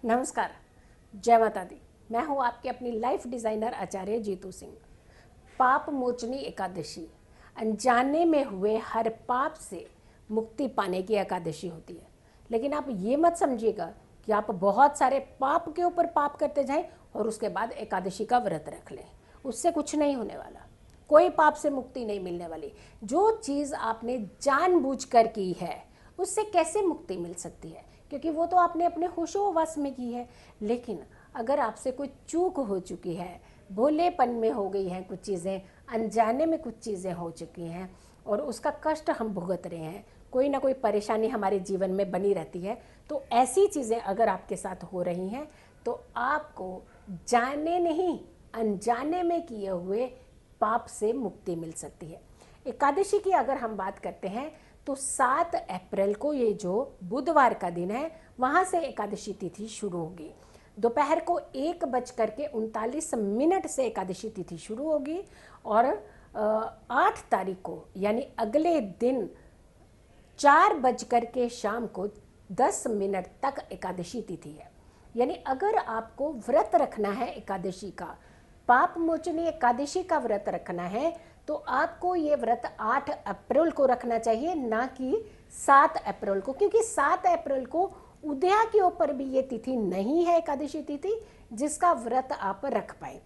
नमस्कार, जय माता दी। मैं हूँ आपके अपनी लाइफ डिज़ाइनर आचार्य जीतू सिंह। पाप मोचनी एकादशी अनजाने में हुए हर पाप से मुक्ति पाने की एकादशी होती है। लेकिन आप ये मत समझिएगा कि आप बहुत सारे पाप के ऊपर पाप करते जाएं और उसके बाद एकादशी का व्रत रख लें। उससे कुछ नहीं होने वाला, कोई पाप से मुक्ति नहीं मिलने वाली। जो चीज़ आपने जानबूझकर की है उससे कैसे मुक्ति मिल सकती है, क्योंकि वो तो आपने अपने होशो-वश में की है। लेकिन अगर आपसे कोई चूक हो चुकी है, भोलेपन में हो गई हैं कुछ चीज़ें, अनजाने में कुछ चीज़ें हो चुकी हैं और उसका कष्ट हम भुगत रहे हैं, कोई ना कोई परेशानी हमारे जीवन में बनी रहती है, तो ऐसी चीज़ें अगर आपके साथ हो रही हैं तो आपको जाने नहीं अनजाने में किए हुए पाप से मुक्ति मिल सकती है। एकादशी की अगर हम बात करते हैं तो 7 अप्रैल को, ये जो बुधवार का दिन है, वहाँ से एकादशी तिथि शुरू होगी। दोपहर को 1:39 से एकादशी तिथि शुरू होगी और 8 तारीख को यानी अगले दिन 4 बज के शाम को 10 तक एकादशी तिथि है। यानी अगर आपको व्रत रखना है एकादशी का, पाप मोचनी एकादशी का व्रत रखना है, तो आपको ये व्रत 8 अप्रैल को रखना चाहिए, ना कि 7 अप्रैल को, क्योंकि 7 अप्रैल को उदया के ऊपर भी ये तिथि नहीं है एकादशी तिथि जिसका व्रत आप रख पाए।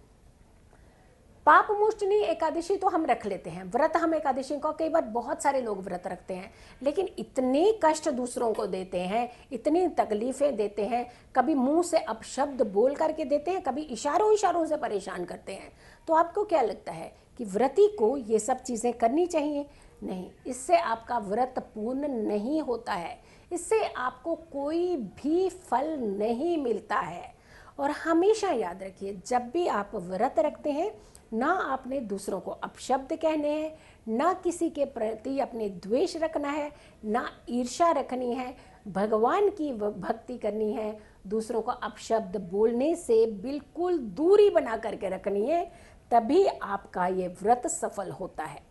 पाप मोचनी एकादशी तो हम रख लेते हैं, व्रत हम एकादशी का कई बार बहुत सारे लोग व्रत रखते हैं, लेकिन इतने कष्ट दूसरों को देते हैं, इतनी तकलीफ़ें देते हैं, कभी मुंह से अपशब्द बोल करके देते हैं, कभी इशारों इशारों से परेशान करते हैं। तो आपको क्या लगता है कि व्रती को ये सब चीज़ें करनी चाहिए? नहीं, इससे आपका व्रत पूर्ण नहीं होता है, इससे आपको कोई भी फल नहीं मिलता है। और हमेशा याद रखिए, जब भी आप व्रत रखते हैं, ना आपने दूसरों को अपशब्द कहने हैं, ना किसी के प्रति अपने द्वेष रखना है, ना ईर्ष्या रखनी है, भगवान की भक्ति करनी है। दूसरों को अपशब्द बोलने से बिल्कुल दूरी बना करके रखनी है, तभी आपका ये व्रत सफल होता है।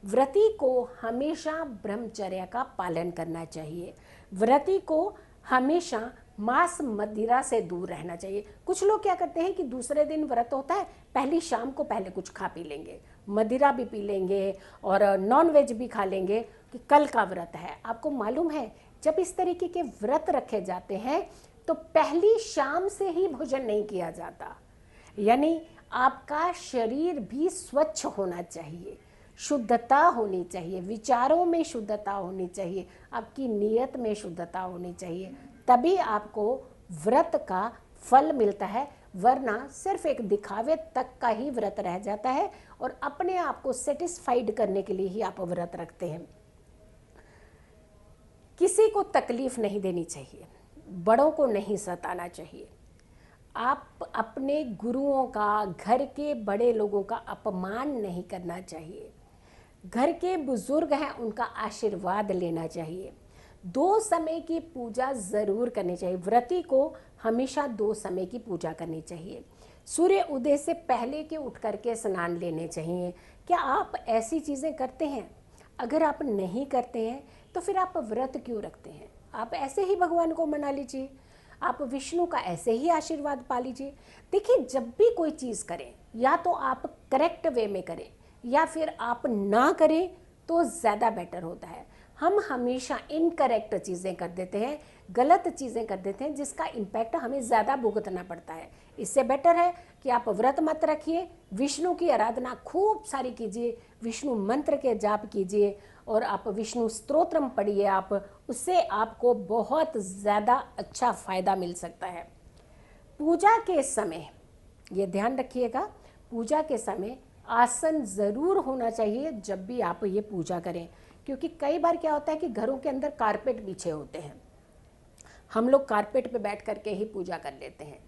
व्रती को हमेशा ब्रह्मचर्य का पालन करना चाहिए। व्रती को हमेशा मांस मदिरा से दूर रहना चाहिए। कुछ लोग क्या करते हैं कि दूसरे दिन व्रत होता है, पहली शाम को पहले कुछ खा पी लेंगे, मदिरा भी पी लेंगे और नॉन वेज भी खा लेंगे कि कल का व्रत है। आपको मालूम है, जब इस तरीके के व्रत रखे जाते हैं तो पहली शाम से ही भोजन नहीं किया जाता। यानी आपका शरीर भी स्वच्छ होना चाहिए, शुद्धता होनी चाहिए, विचारों में शुद्धता होनी चाहिए, आपकी नीयत में शुद्धता होनी चाहिए, तभी आपको व्रत का फल मिलता है। वरना सिर्फ एक दिखावे तक का ही व्रत रह जाता है और अपने आप को सेटिस्फाइड करने के लिए ही आप व्रत रखते हैं। किसी को तकलीफ नहीं देनी चाहिए, बड़ों को नहीं सताना चाहिए। आप अपने गुरुओं का, घर के बड़े लोगों का अपमान नहीं करना चाहिए। घर के बुजुर्ग हैं, उनका आशीर्वाद लेना चाहिए। 2 समय की पूजा ज़रूर करनी चाहिए। व्रती को हमेशा 2 समय की पूजा करनी चाहिए। सूर्य उदय से पहले के उठ करके स्नान लेने चाहिए। क्या आप ऐसी चीज़ें करते हैं? अगर आप नहीं करते हैं तो फिर आप व्रत क्यों रखते हैं? आप ऐसे ही भगवान को मना लीजिए, आप विष्णु का ऐसे ही आशीर्वाद पा लीजिए। देखिए, जब भी कोई चीज़ करें, या तो आप करेक्ट वे में करें या फिर आप ना करें तो ज़्यादा बेटर होता है। हम हमेशा इनकरेक्ट चीज़ें कर देते हैं, गलत चीज़ें कर देते हैं, जिसका इम्पैक्ट हमें ज़्यादा भुगतना पड़ता है। इससे बेटर है कि आप व्रत मत रखिए, विष्णु की आराधना खूब सारी कीजिए, विष्णु मंत्र के जाप कीजिए और आप विष्णु स्तोत्रम पढ़िए। आप उससे आपको बहुत ज़्यादा अच्छा फ़ायदा मिल सकता है। पूजा के समय ये ध्यान रखिएगा, पूजा के समय आसन ज़रूर होना चाहिए जब भी आप ये पूजा करें, क्योंकि कई बार क्या होता है कि घरों के अंदर कारपेट बिछे होते हैं, हम लोग कारपेट पे बैठ करके ही पूजा कर लेते हैं।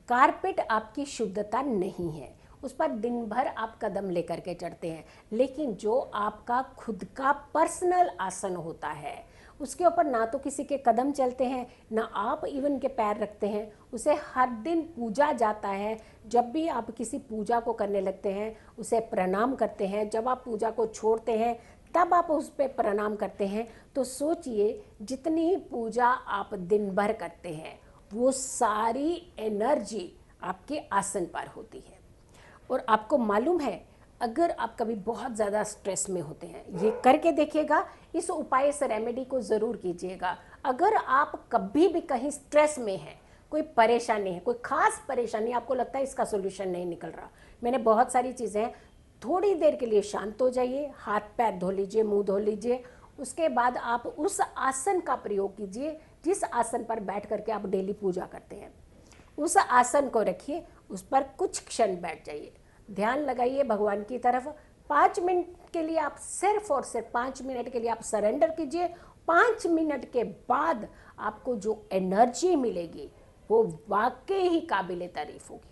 कारपेट आपकी शुद्धता नहीं है, उस पर दिन भर आप कदम लेकर के चढ़ते हैं, लेकिन जो आपका खुद का पर्सनल आसन होता है उसके ऊपर ना तो किसी के कदम चलते हैं, ना आप इवन के पैर रखते हैं, उसे हर दिन पूजा जाता है। जब भी आप किसी पूजा को करने लगते हैं उसे प्रणाम करते हैं, जब आप पूजा को छोड़ते हैं तब आप उस पर प्रणाम करते हैं। तो सोचिए, जितनी पूजा आप दिन भर करते हैं वो सारी एनर्जी आपके आसन पर होती है। और आपको मालूम है, अगर आप कभी बहुत ज़्यादा स्ट्रेस में होते हैं, ये करके देखिएगा, इस उपाय से रेमेडी को ज़रूर कीजिएगा। अगर आप कभी भी कहीं स्ट्रेस में हैं, कोई परेशानी है, कोई ख़ास परेशानी, आपको लगता है इसका सोल्यूशन नहीं निकल रहा, मैंने बहुत सारी चीज़ें हैं, थोड़ी देर के लिए शांत हो जाइए, हाथ पैर धो लीजिए, मुंह धो लीजिए, उसके बाद आप उस आसन का प्रयोग कीजिए जिस आसन पर बैठ करके आप डेली पूजा करते हैं। उस आसन को रखिए, उस पर कुछ क्षण बैठ जाइए, ध्यान लगाइए भगवान की तरफ। 5 मिनट के लिए आप सिर्फ और सिर्फ 5 मिनट के लिए आप सरेंडर कीजिए। 5 मिनट के बाद आपको जो एनर्जी मिलेगी वो वाकई ही काबिले तारीफ होगी।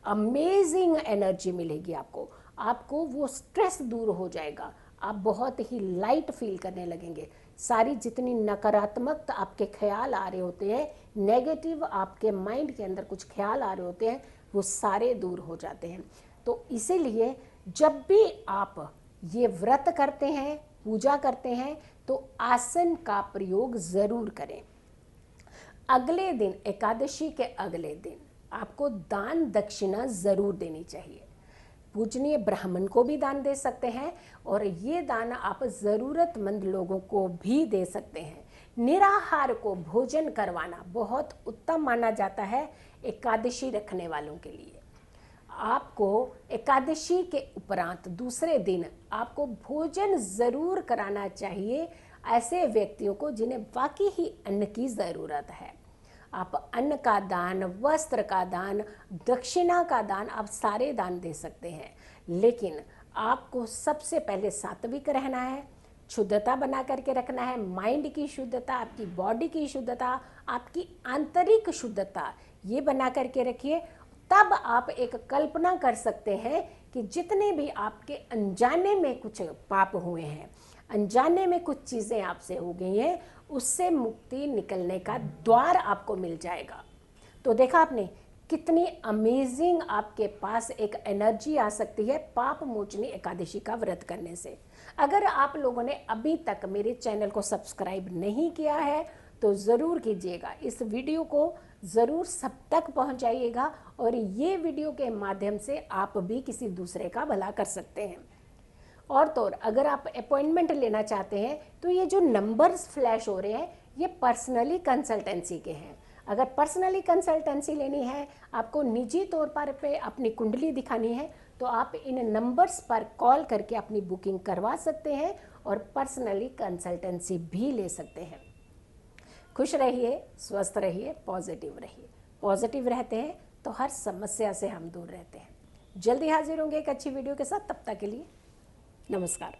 अमेजिंग एनर्जी मिलेगी आपको वो स्ट्रेस दूर हो जाएगा, आप बहुत ही लाइट फील करने लगेंगे। सारी जितनी नकारात्मक आपके ख्याल आ रहे होते हैं, नेगेटिव आपके माइंड के अंदर कुछ ख्याल आ रहे होते हैं, वो सारे दूर हो जाते हैं। तो इसीलिए जब भी आप ये व्रत करते हैं, पूजा करते हैं, तो आसन का प्रयोग ज़रूर करें। अगले दिन, एकादशी के अगले दिन आपको दान दक्षिणा ज़रूर देनी चाहिए। पूजनीय ब्राह्मण को भी दान दे सकते हैं और ये दान आप ज़रूरतमंद लोगों को भी दे सकते हैं। निराहार को भोजन करवाना बहुत उत्तम माना जाता है एकादशी रखने वालों के लिए। आपको एकादशी के उपरांत दूसरे दिन आपको भोजन ज़रूर कराना चाहिए ऐसे व्यक्तियों को जिन्हें वाकई ही अन्न की ज़रूरत है। आप अन्न का दान, वस्त्र का दान, दक्षिणा का दान, आप सारे दान दे सकते हैं, लेकिन आपको सबसे पहले सात्विक रहना है, शुद्धता बना करके रखना है। माइंड की शुद्धता, आपकी बॉडी की शुद्धता, आपकी आंतरिक शुद्धता, ये बना करके रखिए। तब आप एक कल्पना कर सकते हैं कि जितने भी आपके अनजाने में कुछ पाप हुए हैं, अनजाने में कुछ चीज़ें आपसे हो गई हैं, उससे मुक्ति निकलने का द्वार आपको मिल जाएगा। तो देखा आपने कितनी अमेजिंग आपके पास एक एनर्जी आ सकती है पाप मोचनी एकादशी का व्रत करने से। अगर आप लोगों ने अभी तक मेरे चैनल को सब्सक्राइब नहीं किया है तो ज़रूर कीजिएगा। इस वीडियो को ज़रूर सब तक पहुंचाइएगा और ये वीडियो के माध्यम से आप भी किसी दूसरे का भला कर सकते हैं। और तो और अगर आप अपॉइंटमेंट लेना चाहते हैं तो ये जो नंबर्स फ्लैश हो रहे हैं ये पर्सनली कंसल्टेंसी के हैं। अगर पर्सनली कंसल्टेंसी लेनी है, आपको निजी तौर पर अपनी कुंडली दिखानी है, तो आप इन नंबर्स पर कॉल करके अपनी बुकिंग करवा सकते हैं और पर्सनली कंसल्टेंसी भी ले सकते हैं। खुश रहिए, स्वस्थ रहिए, पॉजिटिव रहिए। पॉजिटिव रहते हैं तो हर समस्या से हम दूर रहते हैं। जल्दी हाजिर होंगे एक अच्छी वीडियो के साथ, तब तक के लिए नमस्कार।